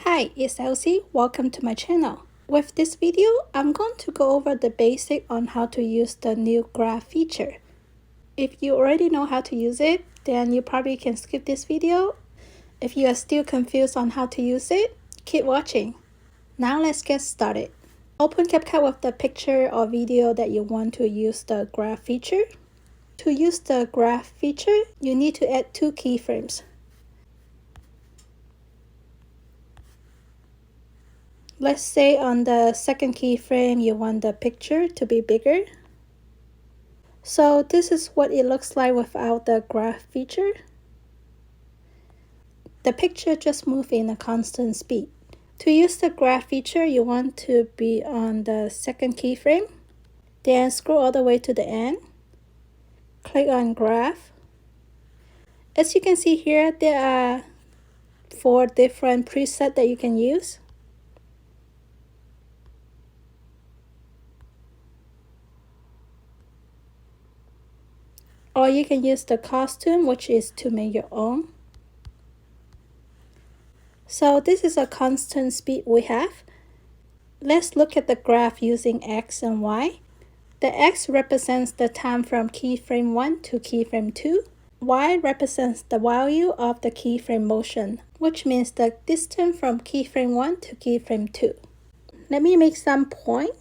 Hi, it's Elsie. Welcome to my channel. With this video, I'm going to go over the basic on how to use the new graph feature. If you already know how to use it, then you probably can skip this video. If you are still confused on how to use it, keep watching. Now let's get started. Open CapCut with the picture or video that you want to use the graph feature. To use the graph feature, you need to add 2 keyframes. Let's say on the second keyframe you want the picture to be bigger. So this is what it looks like without the graph feature. The picture just moves in a constant speed. To use the graph feature, you want to be on the second keyframe. Then scroll all the way to the end. Click on graph. As you can see here, there are 4 different presets that you can use. Or you can use the costume, which is to make your own. So this is a constant speed we have. Let's look at the graph using X and Y. The X represents the time from keyframe 1 to keyframe 2. Y represents the value of the keyframe motion, which means the distance from keyframe 1 to keyframe 2. Let me make some point.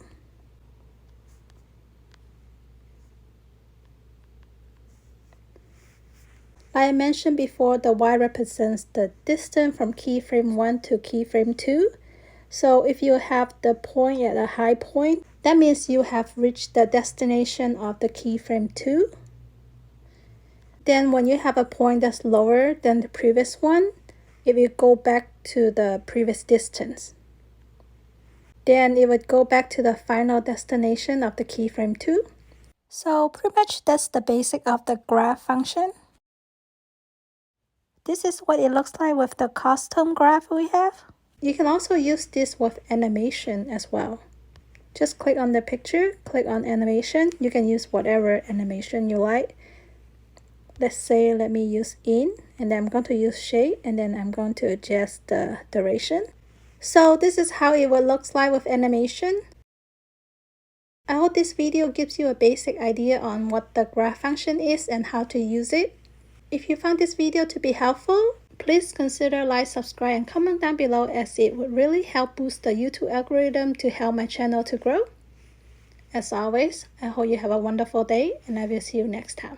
Like I mentioned before, the Y represents the distance from keyframe 1 to keyframe 2. So if you have the point at a high point, that means you have reached the destination of the keyframe 2. Then when you have a point that's lower than the previous one, it will go back to the previous distance. Then it would go back to the final destination of the keyframe 2. So pretty much that's the basic of the graph function. This is what it looks like with the custom graph we have. You can also use this with animation as well. Just click on the picture, click on animation. You can use whatever animation you like. Let's say, let me use in, and then I'm going to use shade, and then I'm going to adjust the duration. So this is how it will look like with animation. I hope this video gives you a basic idea on what the graph function is and how to use it. If you found this video to be helpful, please consider like, subscribe, and comment down below, as it would really help boost the YouTube algorithm to help my channel to grow. As always, I hope you have a wonderful day, and I will see you next time.